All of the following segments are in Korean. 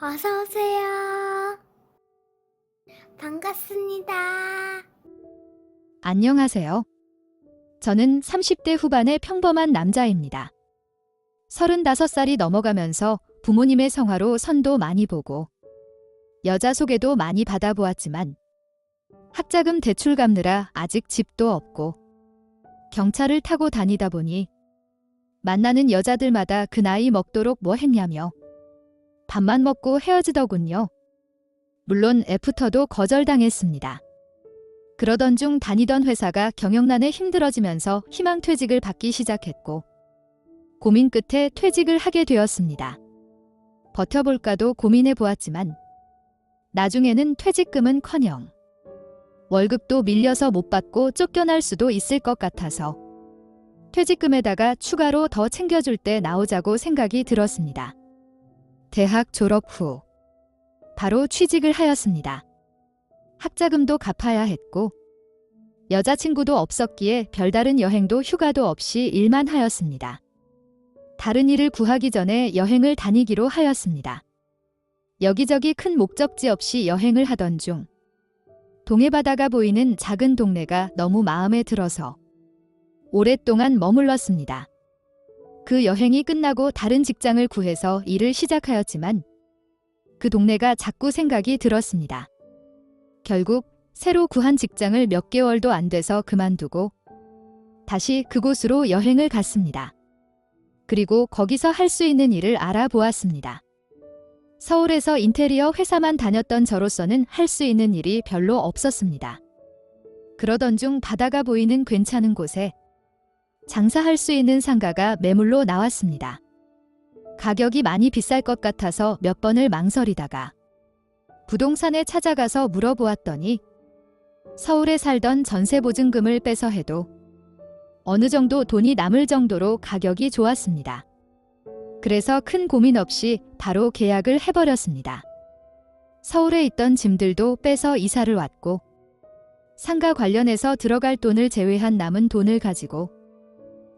어서 오세요. 반갑습니다. 안녕하세요. 저는 30대 후반의 평범한 남자입니다. 35살이 넘어가면서 부모님의 성화로 선도 많이 보고 여자 소개도 많이 받아보았지만 학자금 대출 갚느라 아직 집도 없고 경차를 타고 다니다 보니 만나는 여자들마다 그 나이 먹도록 뭐 했냐며 밥만 먹고 헤어지더군요. 물론 애프터도 거절당했습니다. 그러던 중 다니던 회사가 경영난에 힘들어지면서 희망퇴직을 받기 시작했고 고민 끝에 퇴직을 하게 되었습니다. 버텨볼까도 고민해 보았지만 나중에는 퇴직금은커녕 월급도 밀려서 못 받고 쫓겨날 수도 있을 것 같아서 퇴직금에다가 추가로 더 챙겨줄 때 나오자고 생각이 들었습니다. 대학 졸업 후 바로 취직을 하였습니다. 학자금도 갚아야 했고 여자친구도 없었기에 별다른 여행도 휴가도 없이 일만 하였습니다. 다른 일을 구하기 전에 여행을 다니기로 하였습니다. 여기저기 큰 목적지 없이 여행을 하던 중 동해바다가 보이는 작은 동네가 너무 마음에 들어서 오랫동안 머물렀습니다. 그 여행이 끝나고 다른 직장을 구해서 일을 시작하였지만 그 동네가 자꾸 생각이 들었습니다. 결국 새로 구한 직장을 몇 개월도 안 돼서 그만두고 다시 그곳으로 여행을 갔습니다. 그리고 거기서 할 수 있는 일을 알아보았습니다. 서울에서 인테리어 회사만 다녔던 저로서는 할 수 있는 일이 별로 없었습니다. 그러던 중 바다가 보이는 괜찮은 곳에 장사할 수 있는 상가가 매물로 나왔습니다. 가격이 많이 비쌀 것 같아서 몇 번을 망설이다가 부동산에 찾아가서 물어보았더니 서울에 살던 전세보증금을 빼서 해도 어느 정도 돈이 남을 정도로 가격이 좋았습니다. 그래서 큰 고민 없이 바로 계약을 해버렸습니다. 서울에 있던 짐들도 빼서 이사를 왔고 상가 관련해서 들어갈 돈을 제외한 남은 돈을 가지고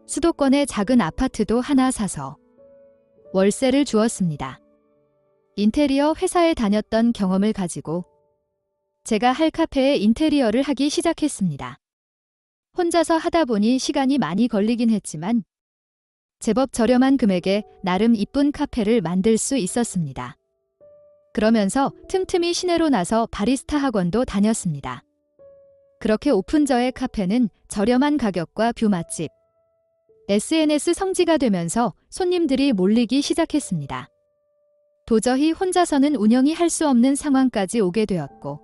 수도권에 작은 아파트도 하나 사서 월세를 주었습니다. 인테리어 회사에 다녔던 경험을 가지고 제가 할 카페에 인테리어를 하기 시작했습니다. 혼자서 하다 보니 시간이 많이 걸리긴 했지만 제법 저렴한 금액에 나름 이쁜 카페를 만들 수 있었습니다. 그러면서 틈틈이 시내로 나서 바리스타 학원도 다녔습니다. 그렇게 오픈 저의 카페는 저렴한 가격과 뷰 맛집, SNS 성지가 되면서 손님들이 몰리기 시작했습니다. 도저히 혼자서는 운영이 할 수 없는 상황까지 오게 되었고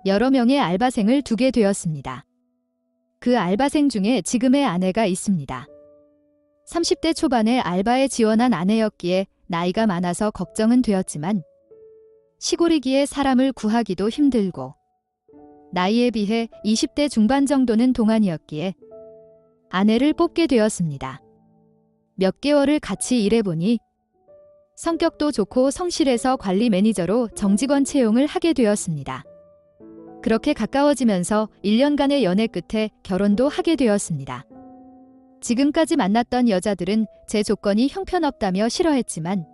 여러 명의 알바생을 두게 되었습니다. 그 알바생 중에 지금의 아내가 있습니다. 30대 초반에 알바에 지원한 아내였기에 나이가 많아서 걱정은 되었지만 시골이기에 사람을 구하기도 힘들고 나이에 비해 20대 중반 정도는 동안이었기에 아내를 뽑게 되었습니다. 몇 개월을 같이 일해보니 성격도 좋고 성실해서 관리 매니저로 정직원 채용을 하게 되었습니다. 그렇게 가까워지면서 1년간의 연애 끝에 결혼도 하게 되었습니다. 지금까지 만났던 여자들은 제 조건이 형편없다며 싫어했지만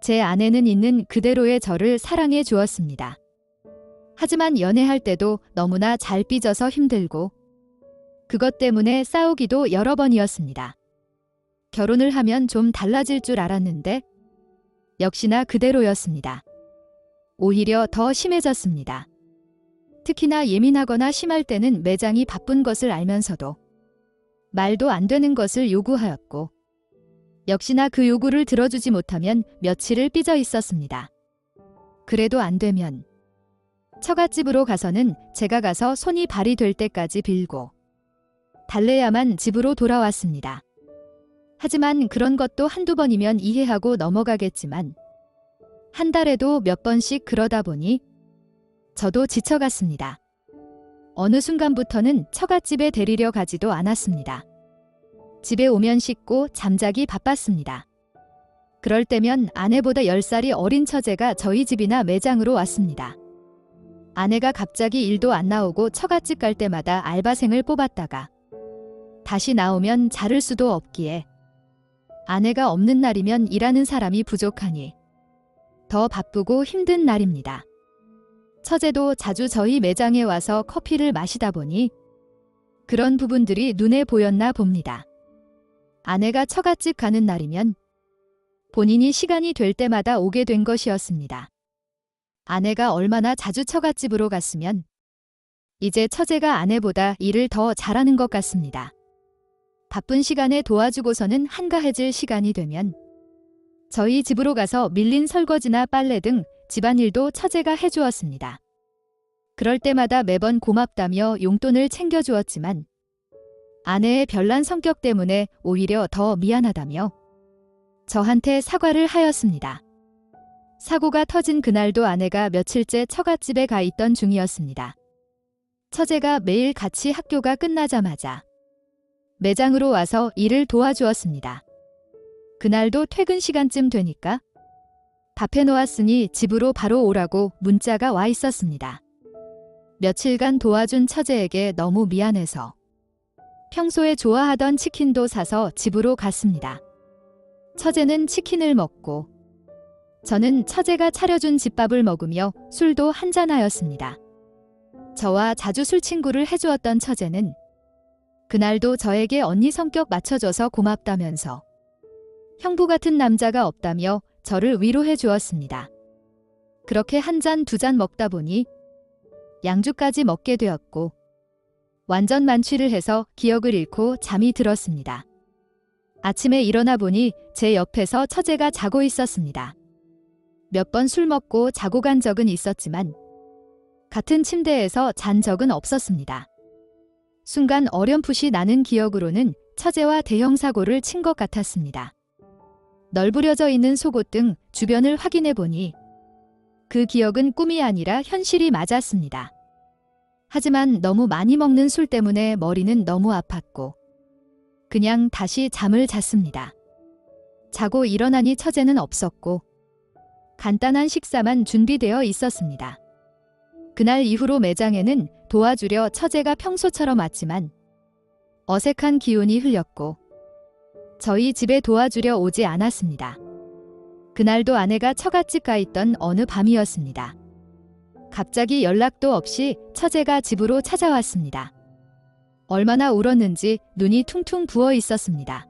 제 아내는 있는 그대로의 저를 사랑해 주었습니다. 하지만 연애할 때도 너무나 잘 삐져서 힘들고 그것 때문에 싸우기도 여러 번이었습니다. 결혼을 하면 좀 달라질 줄 알았는데 역시나 그대로였습니다. 오히려 더 심해졌습니다. 특히나 예민하거나 심할 때는 매장이 바쁜 것을 알면서도 말도 안 되는 것을 요구하였고 역시나 그 요구를 들어주지 못하면 며칠을 삐져 있었습니다. 그래도 안 되면 처갓집으로 가서는 제가 가서 손이 발이 될 때까지 빌고 달래야만 집으로 돌아왔습니다. 하지만 그런 것도 한두 번이면 이해하고 넘어가겠지만 한 달에도 몇 번씩 그러다 보니 저도 지쳐갔습니다. 어느 순간부터는 처갓집에 데리려 가지도 않았습니다. 집에 오면 씻고 잠자기 바빴습니다. 그럴 때면 아내보다 10살이 어린 처제가 저희 집이나 매장으로 왔습니다. 아내가 갑자기 일도 안 나오고 처갓집 갈 때마다 알바생을 뽑았다가 다시 나오면 자를 수도 없기에 아내가 없는 날이면 일하는 사람이 부족하니 더 바쁘고 힘든 날입니다. 처제도 자주 저희 매장에 와서 커피를 마시다 보니 그런 부분들이 눈에 보였나 봅니다. 아내가 처갓집 가는 날이면 본인이 시간이 될 때마다 오게 된 것이었습니다. 아내가 얼마나 자주 처갓집으로 갔으면 이제 처제가 아내보다 일을 더 잘하는 것 같습니다. 바쁜 시간에 도와주고서는 한가해질 시간이 되면 저희 집으로 가서 밀린 설거지나 빨래 등 집안일도 처제가 해주었습니다. 그럴 때마다 매번 고맙다며 용돈을 챙겨주었지만 아내의 별난 성격 때문에 오히려 더 미안하다며 저한테 사과를 하였습니다. 사고가 터진 그날도 아내가 며칠째 처갓집에 가 있던 중이었습니다. 처제가 매일 같이 학교가 끝나자마자 매장으로 와서 일을 도와주었습니다. 그날도 퇴근 시간쯤 되니까 밥 해놓았으니 집으로 바로 오라고 문자가 와 있었습니다. 며칠간 도와준 처제에게 너무 미안해서 평소에 좋아하던 치킨도 사서 집으로 갔습니다. 처제는 치킨을 먹고 저는 처제가 차려준 집밥을 먹으며 술도 한잔하였습니다. 저와 자주 술 친구를 해주었던 처제는 그날도 저에게 언니 성격 맞춰줘서 고맙다면서 형부 같은 남자가 없다며 저를 위로해 주었습니다. 그렇게 한 잔, 두 잔 먹다 보니 양주까지 먹게 되었고 완전 만취를 해서 기억을 잃고 잠이 들었습니다. 아침에 일어나 보니 제 옆에서 처제가 자고 있었습니다. 몇 번 술 먹고 자고 간 적은 있었지만 같은 침대에서 잔 적은 없었습니다. 순간 어렴풋이 나는 기억으로는 처제와 대형 사고를 친 것 같았습니다. 널브러져 있는 속옷 등 주변을 확인해 보니 그 기억은 꿈이 아니라 현실이 맞았습니다. 하지만 너무 많이 먹는 술 때문에 머리는 너무 아팠고 그냥 다시 잠을 잤습니다. 자고 일어나니 처제는 없었고 간단한 식사만 준비되어 있었습니다. 그날 이후로 매장에는 도와주려 처제가 평소처럼 왔지만 어색한 기운이 흘렸고 저희 집에 도와주려 오지 않았습니다. 그날도 아내가 처갓집 가 있던 어느 밤이었습니다. 갑자기 연락도 없이 처제가 집으로 찾아왔습니다. 얼마나 울었는지 눈이 퉁퉁 부어 있었습니다.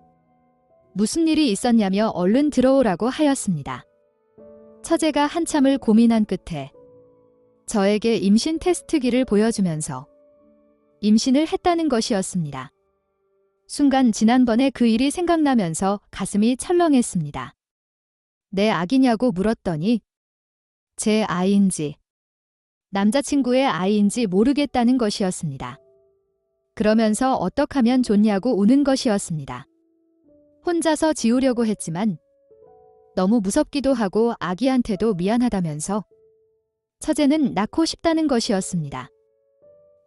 무슨 일이 있었냐며 얼른 들어오라고 하였습니다. 처제가 한참을 고민한 끝에 저에게 임신 테스트기를 보여주면서 임신을 했다는 것이었습니다. 순간 지난번에 그 일이 생각나면서 가슴이 철렁했습니다. 내 아기냐고 물었더니 제 아이인지 남자친구의 아이인지 모르겠다는 것이었습니다. 그러면서 어떡하면 좋냐고 우는 것이었습니다. 혼자서 지우려고 했지만 너무 무섭기도 하고 아기한테도 미안하다면서 처제는 낳고 싶다는 것이었습니다.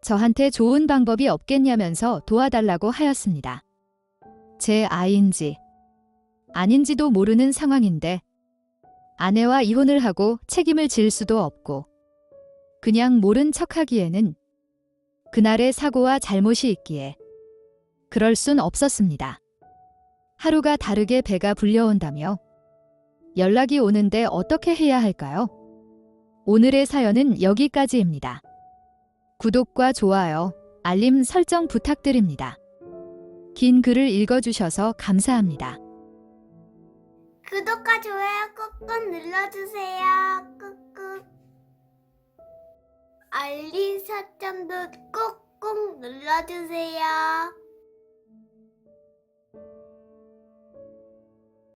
저한테 좋은 방법이 없겠냐면서 도와달라고 하였습니다. 제 아이인지 아닌지도 모르는 상황인데 아내와 이혼을 하고 책임을 질 수도 없고 그냥 모른 척하기에는 그날의 사고와 잘못이 있기에 그럴 순 없었습니다. 하루가 다르게 배가 불려온다며 연락이 오는데 어떻게 해야 할까요? 오늘의 사연은 여기까지입니다. 구독과 좋아요, 알림 설정 부탁드립니다. 긴 글을 읽어주셔서 감사합니다. 구독과 좋아요 꾹꾹 눌러주세요. 꾹꾹. 알림 설정도 꾹꾹 눌러주세요.